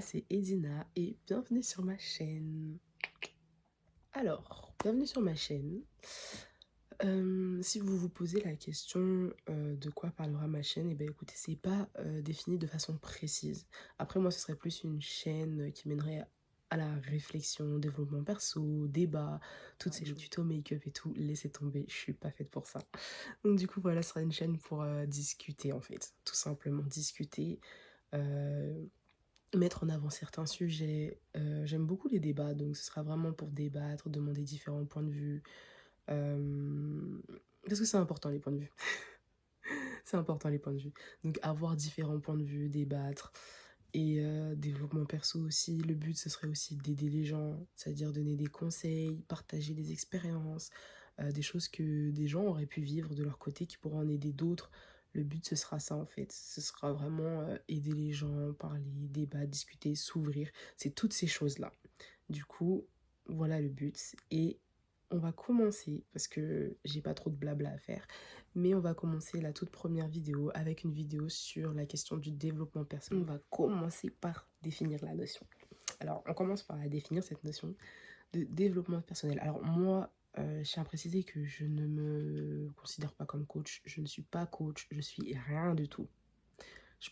c'est Edina et bienvenue sur ma chaîne. Alors, bienvenue sur ma chaîne. Si vous vous posez la question de quoi parlera ma chaîne, et bien écoutez, c'est pas défini de façon précise. Après, moi, ce serait plus une chaîne qui mènerait à la réflexion, développement perso, débat, toutes ces choses, tutos make-up et tout. Laissez tomber, je suis pas faite pour ça. Donc du coup, voilà, ce sera une chaîne pour discuter en fait, tout simplement discuter. euh, Mettre en avant certains sujets. J'aime beaucoup les débats, donc ce sera vraiment pour débattre, demander différents points de vue. Parce que c'est important les points de vue. C'est important les points de vue. Donc avoir différents points de vue, débattre. Et développement perso aussi. Le but, ce serait aussi d'aider les gens, c'est-à-dire donner des conseils, partager des expériences, des choses que des gens auraient pu vivre de leur côté qui pourront en aider d'autres. Le but, ce sera ça en fait. Ce sera vraiment aider les gens, parler, débattre, discuter, s'ouvrir. C'est toutes ces choses-là. Du coup, voilà le but. Et on va commencer, parce que j'ai pas trop de blabla à faire, mais on va commencer la toute première vidéo avec une vidéo sur la question du développement personnel. On va commencer par définir la notion. Alors, on commence par la définir, cette notion de développement personnel. Alors, moi, je tiens à préciser que je ne me considère pas comme coach. Je ne suis pas coach, je suis rien du tout. Je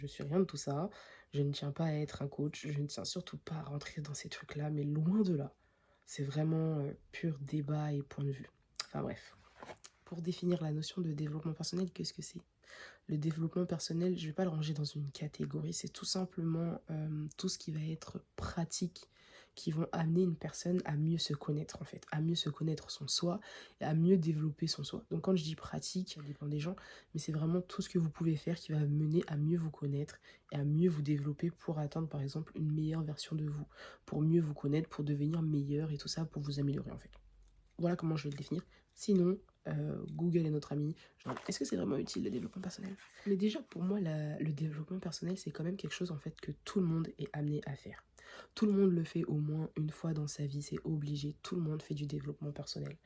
suis rien de tout ça. Je ne tiens pas à être un coach. Je ne tiens surtout pas à rentrer dans ces trucs-là, mais loin de là. C'est vraiment pur débat et point de vue. Enfin bref. Pour définir la notion de développement personnel, qu'est-ce que c'est? Le développement personnel, je ne vais pas le ranger dans une catégorie. C'est tout simplement tout ce qui va être pratique, qui vont amener une personne à mieux se connaître en fait, à mieux se connaître son soi et à mieux développer son soi. Donc quand je dis pratique, ça dépend des gens, mais c'est vraiment tout ce que vous pouvez faire qui va mener à mieux vous connaître et à mieux vous développer pour atteindre par exemple une meilleure version de vous, pour mieux vous connaître, pour devenir meilleur et tout ça pour vous améliorer en fait. Voilà comment je vais le définir. Sinon, Google est notre ami. Genre, est-ce que c'est vraiment utile le développement personnel? Mais déjà, pour moi, le développement personnel, c'est quand même quelque chose en fait que tout le monde est amené à faire. Tout le monde le fait au moins une fois dans sa vie, c'est obligé. Tout le monde fait du développement personnel.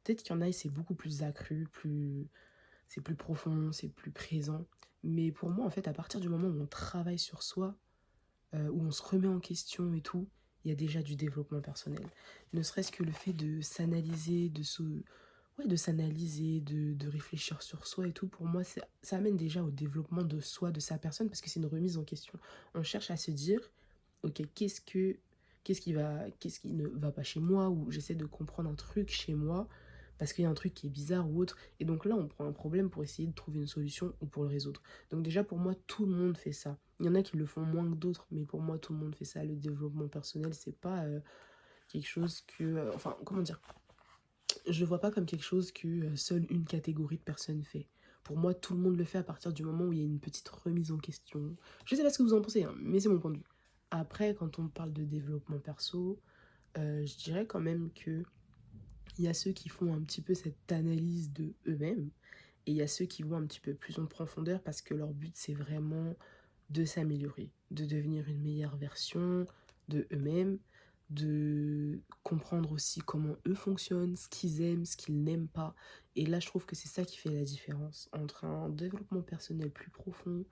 Peut-être qu'il y en a et c'est beaucoup plus accru, c'est plus profond, c'est plus présent. Mais pour moi, en fait, à partir du moment où on travaille sur soi, où on se remet en question et tout, il y a déjà du développement personnel. Ne serait-ce que le fait de s'analyser, de s'analyser, de réfléchir sur soi et tout, pour moi, ça amène déjà au développement de soi, de sa personne, parce que c'est une remise en question. On cherche à se dire, ok, qu'est-ce qui ne va pas chez moi, ou j'essaie de comprendre un truc chez moi, parce qu'il y a un truc qui est bizarre ou autre. Et donc là, on prend un problème pour essayer de trouver une solution ou pour le résoudre. Donc déjà, pour moi, tout le monde fait ça. Il y en a qui le font moins que d'autres, mais pour moi, tout le monde fait ça. Le développement personnel, c'est pas quelque chose que... enfin, comment dire? Je le vois pas comme quelque chose que seule une catégorie de personnes fait. Pour moi, tout le monde le fait à partir du moment où il y a une petite remise en question. Je sais pas ce que vous en pensez, hein, mais c'est mon point de vue. Après, quand on parle de développement perso, je dirais quand même que il y a ceux qui font un petit peu cette analyse de eux-mêmes et il y a ceux qui vont un petit peu plus en profondeur parce que leur but c'est vraiment de s'améliorer, de devenir une meilleure version de eux-mêmes, de comprendre aussi comment eux fonctionnent, ce qu'ils aiment, ce qu'ils n'aiment pas. Et là, je trouve que c'est ça qui fait la différence entre un développement personnel plus profond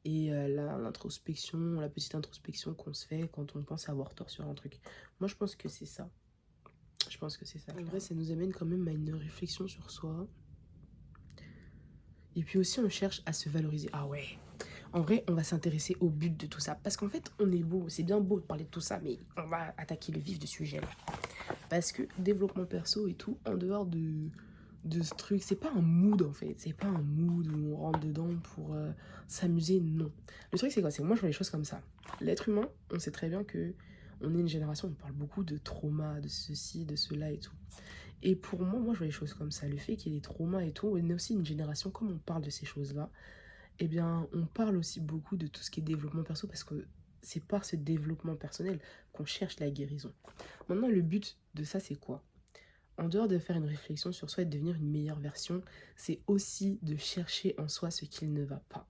et l'introspection, la petite introspection qu'on se fait quand on pense avoir tort sur un truc. Moi, je pense que c'est ça. Je pense que c'est ça. En vrai, ça nous amène quand même à une réflexion sur soi. Et puis aussi, on cherche à se valoriser. Ah ouais. En vrai, on va s'intéresser au but de tout ça. Parce qu'en fait, on est beau. C'est bien beau de parler de tout ça, mais on va attaquer le vif du sujet là. Parce que développement perso et tout, en dehors de ce truc, c'est pas un mood en fait. C'est pas un mood où on rentre dedans pour s'amuser, non. Le truc, c'est quoi? C'est que moi, je vois les choses comme ça. L'être humain, on sait très bien que on est une génération, on parle beaucoup de trauma, de ceci, de cela et tout. Et pour moi, je vois les choses comme ça. Le fait qu'il y ait des traumas et tout, on est aussi une génération, comme on parle de ces choses-là, eh bien, on parle aussi beaucoup de tout ce qui est développement perso parce que c'est par ce développement personnel qu'on cherche la guérison. Maintenant, le but de ça, c'est quoi? En dehors de faire une réflexion sur soi et de devenir une meilleure version, c'est aussi de chercher en soi ce qui ne va pas.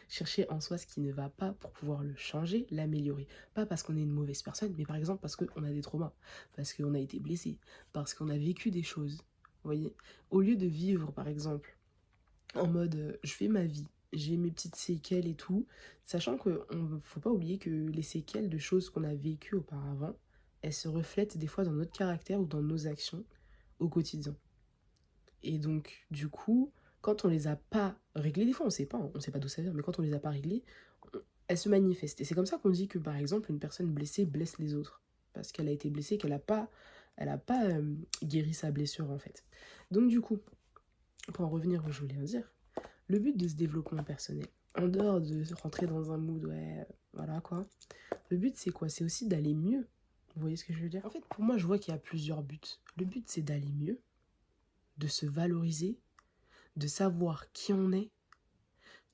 Chercher en soi ce qui ne va pas pour pouvoir le changer, l'améliorer. Pas parce qu'on est une mauvaise personne, mais par exemple parce qu'on a des traumas, parce qu'on a été blessé, parce qu'on a vécu des choses. Vous voyez? Au lieu de vivre, par exemple, en mode je fais ma vie, j'ai mes petites séquelles et tout, sachant que faut pas oublier que les séquelles de choses qu'on a vécues auparavant, elles se reflètent des fois dans notre caractère ou dans nos actions au quotidien. Et donc, du coup, quand on les a pas réglées, des fois on sait pas, hein, on sait pas d'où ça vient, mais quand on les a pas réglées, elles se manifestent. Et c'est comme ça qu'on dit que, par exemple, une personne blessée blesse les autres. Parce qu'elle a été blessée, elle a pas guéri sa blessure, en fait. Donc, du coup, pour en revenir où je voulais en dire, le but de ce développement personnel, en dehors de rentrer dans un mood, ouais, voilà quoi, le but c'est quoi? C'est aussi d'aller mieux. Vous voyez ce que je veux dire? En fait, pour moi, je vois qu'il y a plusieurs buts. Le but c'est d'aller mieux, de se valoriser, de savoir qui on est.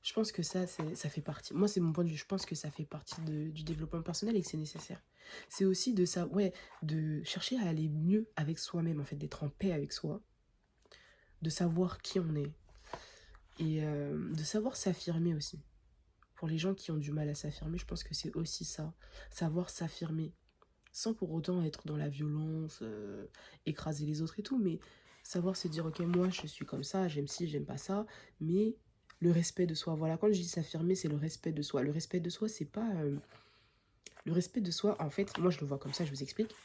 Je pense que ça fait partie. Moi, c'est mon point de vue. Je pense que ça fait partie du développement personnel et que c'est nécessaire. C'est aussi de ça, ouais, de chercher à aller mieux avec soi-même, en fait, d'être en paix avec soi, de savoir qui on est et de savoir s'affirmer aussi. Pour les gens qui ont du mal à s'affirmer, je pense que c'est aussi ça, savoir s'affirmer, sans pour autant être dans la violence, écraser les autres et tout, mais savoir se dire, ok, moi je suis comme ça, j'aime ci, j'aime pas ça, mais le respect de soi. Voilà, quand je dis s'affirmer, c'est le respect de soi. Le respect de soi, c'est pas... le respect de soi, en fait, moi je le vois comme ça, je vous explique.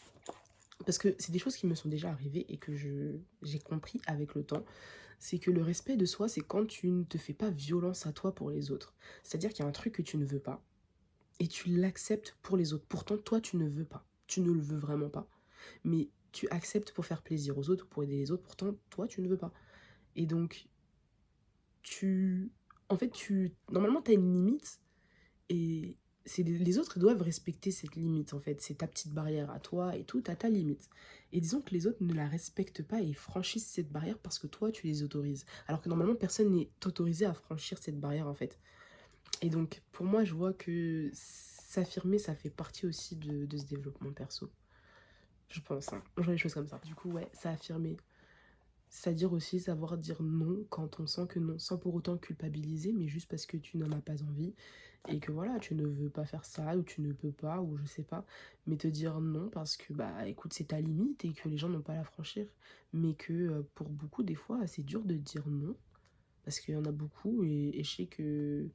Parce que c'est des choses qui me sont déjà arrivées et que j'ai compris avec le temps. C'est que le respect de soi, c'est quand tu ne te fais pas violence à toi pour les autres. C'est-à-dire qu'il y a un truc que tu ne veux pas et tu l'acceptes pour les autres. Pourtant, toi, tu ne veux pas. Tu ne le veux vraiment pas. Mais tu acceptes pour faire plaisir aux autres, pour aider les autres. Pourtant, toi, tu ne veux pas. Et donc, tu... En fait, normalement, tu as une limite et les autres doivent respecter cette limite, en fait. C'est ta petite barrière à toi et tout, t'as ta limite. Et disons que les autres ne la respectent pas et franchissent cette barrière parce que toi, tu les autorises. Alors que normalement, personne n'est autorisé à franchir cette barrière, en fait. Et donc, pour moi, je vois que s'affirmer, ça fait partie aussi de ce développement perso. Je pense, hein. Je vois les choses comme ça. Du coup, ouais, s'affirmer. C'est-à-dire aussi savoir dire non quand on sent que non, sans pour autant culpabiliser, mais juste parce que tu n'en as pas envie et que voilà, tu ne veux pas faire ça ou tu ne peux pas ou je sais pas, mais te dire non parce que bah écoute, c'est ta limite et que les gens n'ont pas à la franchir, mais que pour beaucoup des fois, c'est dur de dire non parce qu'il y en a beaucoup et je sais que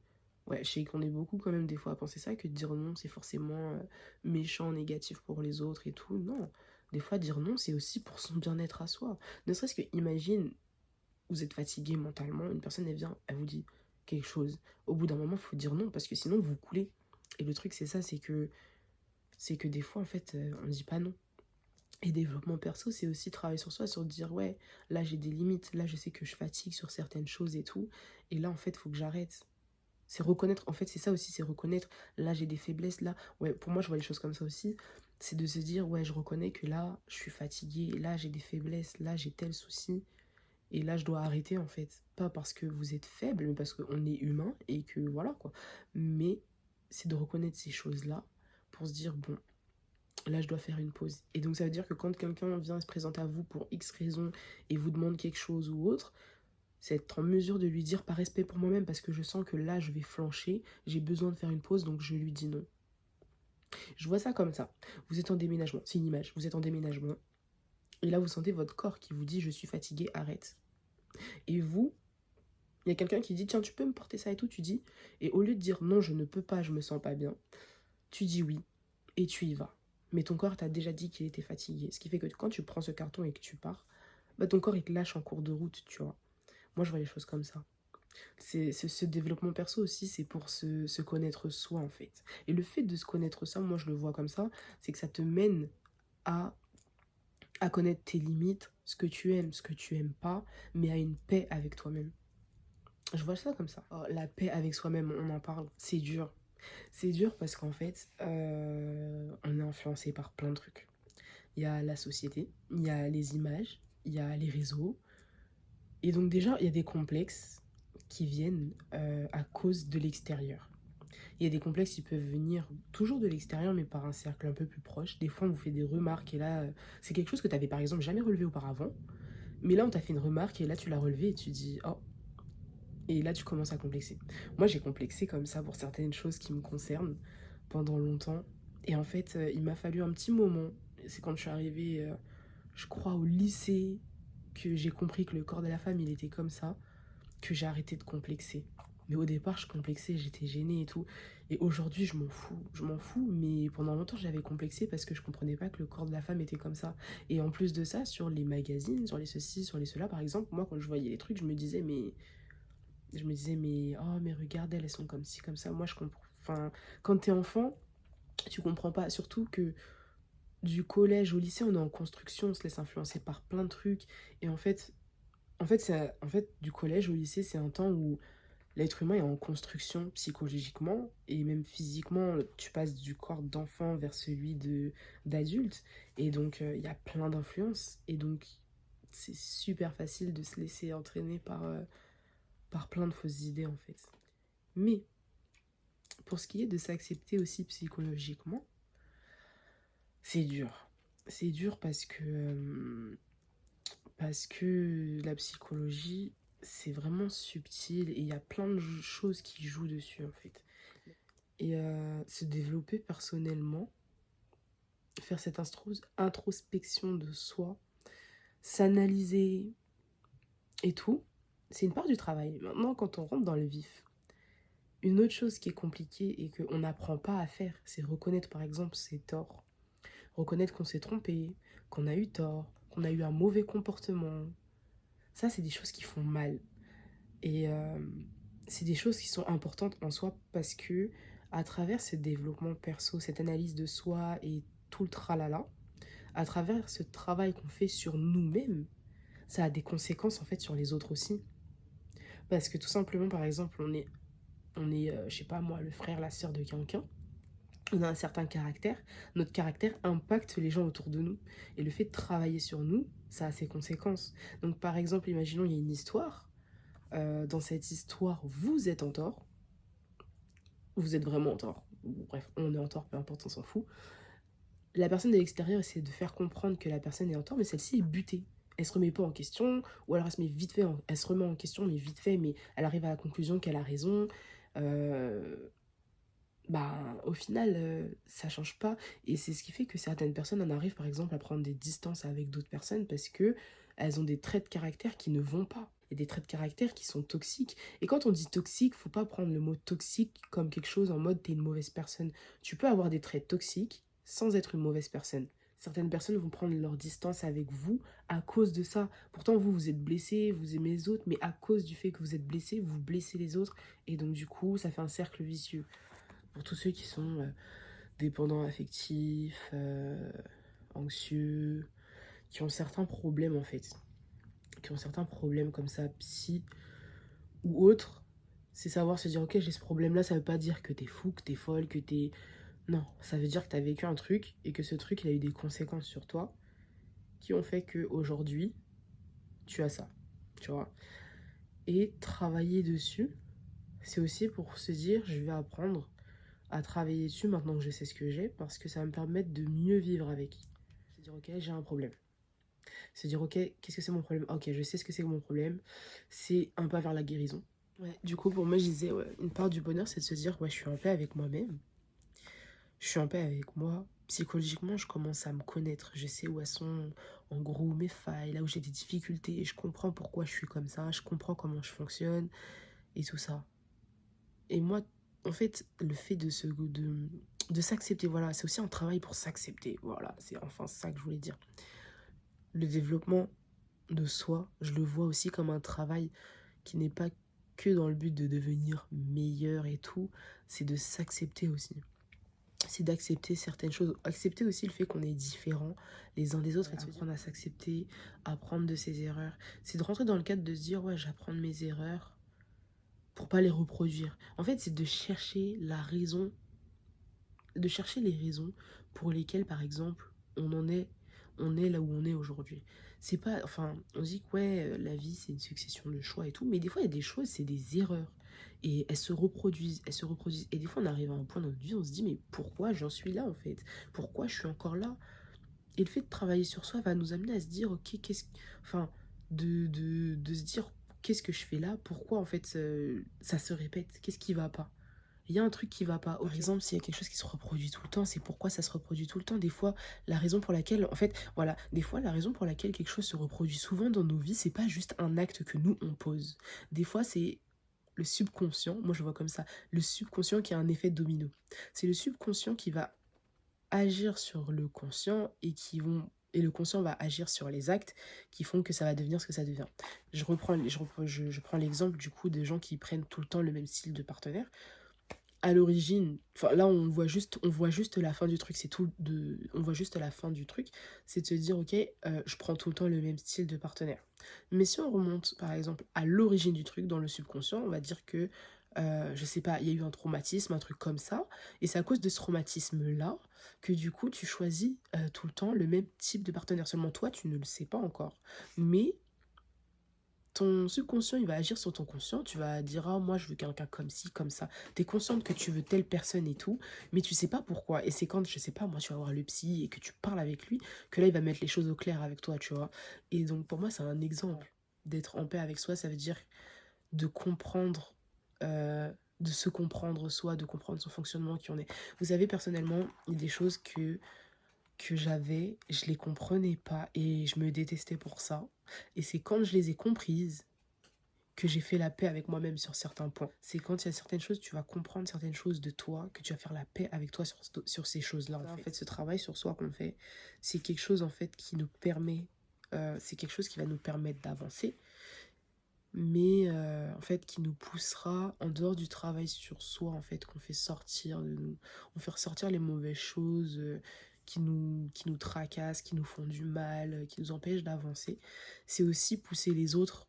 ouais, je sais qu'on est beaucoup quand même des fois à penser ça, que dire non c'est forcément méchant, négatif pour les autres et tout. Non, des fois dire non c'est aussi pour son bien-être à soi. Ne serait-ce que imagine, vous êtes fatigué mentalement, une personne elle vient, elle vous dit quelque chose. Au bout d'un moment, il faut dire non parce que sinon vous coulez. Et le truc c'est ça, c'est que des fois en fait on ne dit pas non. Et développement perso, c'est aussi travailler sur soi, sur dire ouais, là j'ai des limites, là je sais que je fatigue sur certaines choses et tout, et là en fait il faut que j'arrête. C'est reconnaître, en fait c'est ça aussi, c'est reconnaître, là j'ai des faiblesses, là, ouais, pour moi je vois les choses comme ça aussi, c'est de se dire ouais, je reconnais que là je suis fatiguée, là j'ai des faiblesses, là j'ai tel souci, et là je dois arrêter en fait. Pas parce que vous êtes faible, mais parce qu'on est humain et que voilà quoi. Mais c'est de reconnaître ces choses-là pour se dire bon, là je dois faire une pause. Et donc ça veut dire que quand quelqu'un vient se présenter à vous pour X raison et vous demande quelque chose ou autre, c'est être en mesure de lui dire par respect pour moi-même parce que je sens que là je vais flancher, j'ai besoin de faire une pause donc je lui dis non. Je vois ça comme ça. Vous êtes en déménagement, c'est une image, vous êtes en déménagement et là vous sentez votre corps qui vous dit je suis fatigué, arrête. Et vous, il y a quelqu'un qui dit tiens tu peux me porter ça et tout, tu dis, et au lieu de dire non je ne peux pas, je me sens pas bien, tu dis oui et tu y vas. Mais ton corps t'a déjà dit qu'il était fatigué. Ce qui fait que quand tu prends ce carton et que tu pars, bah ton corps il te lâche en cours de route, tu vois. Moi je vois les choses comme ça. Ce développement perso aussi, c'est pour se connaître soi en fait. Et le fait de se connaître soi, moi je le vois comme ça, c'est que ça te mène à, à connaître tes limites, ce que tu aimes pas, mais à une paix avec toi-même. Je vois ça comme ça. Oh, la paix avec soi-même, on en parle, c'est dur. C'est dur parce qu'en fait, on est influencé par plein de trucs. Il y a la société, il y a les images, il y a les réseaux. Et donc déjà, il y a des complexes qui viennent à cause de l'extérieur. Il y a des complexes qui peuvent venir toujours de l'extérieur, mais par un cercle un peu plus proche. Des fois, on vous fait des remarques et là, c'est quelque chose que tu avais par exemple jamais relevé auparavant. Mais là, on t'a fait une remarque et là, tu l'as relevé et tu dis, oh, et là, tu commences à complexer. Moi, j'ai complexé comme ça pour certaines choses qui me concernent pendant longtemps. Et en fait, il m'a fallu un petit moment. C'est quand je suis arrivée, je crois, au lycée, que j'ai compris que le corps de la femme, il était comme ça, que j'ai arrêté de complexer. Mais au départ, je complexais, j'étais gênée et tout. Et aujourd'hui, je m'en fous. Je m'en fous, mais pendant longtemps, j'avais complexé parce que je comprenais pas que le corps de la femme était comme ça. Et en plus de ça, sur les magazines, sur les ceci, sur les cela, par exemple, moi, quand je voyais les trucs, je me disais, mais, oh, mais regarde, elles sont comme ci, comme ça. Moi, je comprends. Enfin, quand t'es enfant, tu comprends pas. Surtout que du collège au lycée, on est en construction, on se laisse influencer par plein de trucs. Et en fait, du collège au lycée, c'est un temps où l'être humain est en construction psychologiquement et même physiquement. Tu passes du corps d'enfant vers celui d'adulte. Et donc, il y a plein d'influences. Et donc, c'est super facile de se laisser entraîner par plein de fausses idées, en fait. Mais, pour ce qui est de s'accepter aussi psychologiquement, c'est dur. C'est dur parce que la psychologie, c'est vraiment subtil et il y a plein de choses qui jouent dessus, en fait. Et se développer personnellement, faire cette introspection de soi, s'analyser et tout, c'est une part du travail. Maintenant, quand on rentre dans le vif, une autre chose qui est compliquée et qu'on n'apprend pas à faire, c'est reconnaître par exemple ses torts, reconnaître qu'on s'est trompé, qu'on a eu tort, qu'on a eu un mauvais comportement. Ça, c'est des choses qui font mal. Et c'est des choses qui sont importantes en soi parce que à travers ce développement perso, cette analyse de soi et tout le tralala, à travers ce travail qu'on fait sur nous-mêmes, ça a des conséquences en fait sur les autres aussi. Parce que tout simplement, par exemple, on est je sais pas moi, le frère, la sœur de quelqu'un, on a un certain caractère, notre caractère impacte les gens autour de nous. Et le fait de travailler sur nous, ça a ses conséquences. Donc par exemple, imaginons il y a une histoire, dans cette histoire, vous êtes en tort, vous êtes vraiment en tort. Bref, on est en tort, peu importe, on s'en fout. La personne de l'extérieur essaie de faire comprendre que la personne est en tort, mais celle-ci est butée. Elle se remet pas en question, ou alors elle se met vite fait, elle se remet en question, mais vite fait, mais elle arrive à la conclusion qu'elle a raison. Euh, Bah, au final, ça change pas. Et c'est ce qui fait que certaines personnes en arrivent, par exemple, à prendre des distances avec d'autres personnes parce que elles ont des traits de caractère qui ne vont pas. Et des traits de caractère qui sont toxiques. Et quand on dit toxique, faut pas prendre le mot toxique comme quelque chose en mode t'es une mauvaise personne. Tu peux avoir des traits toxiques sans être une mauvaise personne. Certaines personnes vont prendre leur distance avec vous à cause de ça. Pourtant, vous, vous êtes blessé, vous aimez les autres, mais à cause du fait que vous êtes blessé, vous blessez les autres. Et donc, du coup, ça fait un cercle vicieux. Pour tous ceux qui sont dépendants affectifs, anxieux, qui ont certains problèmes en fait, qui ont certains problèmes comme ça, psy ou autres, c'est savoir se dire ok j'ai ce problème là, ça veut pas dire que t'es fou, que t'es folle, que t'es... Non, ça veut dire que t'as vécu un truc et que ce truc il a eu des conséquences sur toi qui ont fait que aujourd'hui tu as ça, tu vois. Et travailler dessus, c'est aussi pour se dire je vais apprendre à travailler dessus maintenant que je sais ce que j'ai parce que ça va me permettre de mieux vivre avec. Se dire ok j'ai un problème. Se dire ok qu'est-ce que c'est mon problème. Ok je sais ce que c'est mon problème. C'est un pas vers la guérison. Ouais, du coup pour moi je disais ouais, une part du bonheur c'est de se dire ouais je suis en paix avec moi-même. Je suis en paix avec moi. Psychologiquement je commence à me connaître. Je sais où elles sont en gros mes failles, là où j'ai des difficultés. Et je comprends pourquoi je suis comme ça. Je comprends comment je fonctionne et tout ça. Et moi, en fait, le fait de s'accepter, voilà, c'est aussi un travail pour s'accepter. Voilà, c'est enfin ça que je voulais dire. Le développement de soi, je le vois aussi comme un travail qui n'est pas que dans le but de devenir meilleur et tout, c'est de s'accepter aussi. C'est d'accepter certaines choses, accepter aussi le fait qu'on est différents les uns des autres et de se apprendre à s'accepter, apprendre de ses erreurs. C'est de rentrer dans le cadre de se dire ouais, j'apprends de mes erreurs pour pas les reproduire. En fait, c'est de chercher la raison, de chercher les raisons pour lesquelles, par exemple, on est là où on est aujourd'hui. C'est pas, enfin, on dit que ouais, la vie c'est une succession de choix et tout, mais des fois il y a des choses, c'est des erreurs. Et elles se reproduisent, elles se reproduisent. Et des fois on arrive à un point dans notre vie, on se dit mais pourquoi j'en suis là en fait? Pourquoi je suis encore là? Et le fait de travailler sur soi va nous amener à se dire ok, enfin, de se dire qu'est-ce que je fais là? Pourquoi en fait ça se répète? Qu'est-ce qui va pas? Il y a un truc qui va pas. Par exemple, s'il y a quelque chose qui se reproduit tout le temps, c'est pourquoi ça se reproduit tout le temps. Des fois, la raison pour laquelle, en fait, voilà, des fois, la raison pour laquelle quelque chose se reproduit souvent dans nos vies, c'est pas juste un acte que nous on pose. Des fois, c'est le subconscient, moi je vois comme ça, le subconscient qui a un effet domino. C'est le subconscient qui va agir sur le conscient et le conscient va agir sur les actes qui font que ça va devenir ce que ça devient. Je prends l'exemple du coup des gens qui prennent tout le temps le même style de partenaire. À l'origine, enfin là on voit juste la fin du truc, on voit juste la fin du truc, c'est de se dire ok, je prends tout le temps le même style de partenaire. Mais si on remonte par exemple à l'origine du truc dans le subconscient, on va dire que je sais pas, il y a eu un traumatisme, un truc comme ça, et c'est à cause de ce traumatisme là que du coup tu choisis tout le temps le même type de partenaire. Seulement toi tu ne le sais pas encore, mais ton subconscient, il va agir sur ton conscient. Tu vas dire, ah, moi, je veux quelqu'un comme ci, comme ça. Tu es consciente que tu veux telle personne et tout, mais tu sais pas pourquoi. Et c'est quand, je sais pas, moi, tu vas voir le psy et que tu parles avec lui, que là, il va mettre les choses au clair avec toi, tu vois. Et donc, pour moi, c'est un exemple d'être en paix avec soi. Ça veut dire de comprendre, de se comprendre soi, de comprendre son fonctionnement, qui on est. Vous savez, personnellement, il y a des choses que j'avais, je les comprenais pas et je me détestais pour ça. Et c'est quand je les ai comprises que j'ai fait la paix avec moi-même sur certains points. C'est quand il y a certaines choses, tu vas comprendre certaines choses de toi, que tu vas faire la paix avec toi sur ces choses-là. En fait, ce travail sur soi qu'on fait, c'est quelque chose en fait qui nous permet, c'est quelque chose qui va nous permettre d'avancer, mais en fait qui nous poussera en dehors du travail sur soi en fait qu'on fait sortir de nous, on fait ressortir les mauvaises choses qui nous tracassent, qui nous font du mal, qui nous empêchent d'avancer. C'est aussi pousser les autres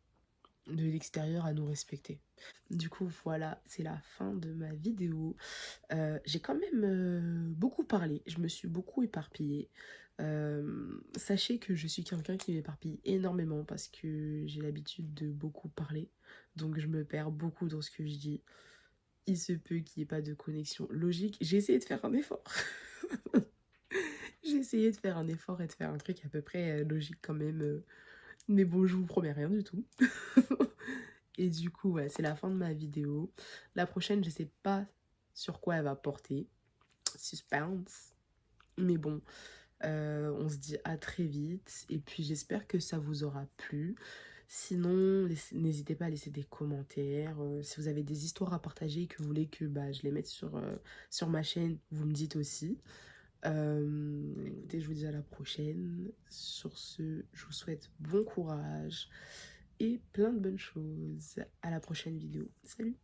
de l'extérieur à nous respecter. Du coup, voilà, c'est la fin de ma vidéo. J'ai quand même beaucoup parlé, je me suis beaucoup éparpillée. Sachez que je suis quelqu'un qui m'éparpille énormément parce que j'ai l'habitude de beaucoup parler. Donc je me perds beaucoup dans ce que je dis. Il se peut qu'il n'y ait pas de connexion logique. J'ai essayé de faire un effort. J'ai essayé de faire un effort et de faire un truc à peu près logique quand même. Mais bon, je vous promets rien du tout. Et du coup, ouais, c'est la fin de ma vidéo. La prochaine, je sais pas sur quoi elle va porter. Suspense. Mais bon, on se dit à très vite. Et puis j'espère que ça vous aura plu. Sinon, n'hésitez pas à laisser des commentaires. Si vous avez des histoires à partager et que vous voulez que bah, je les mette sur ma chaîne, vous me dites aussi. Écoutez, je vous dis à la prochaine. Sur ce, je vous souhaite bon courage et plein de bonnes choses. À la prochaine vidéo. Salut!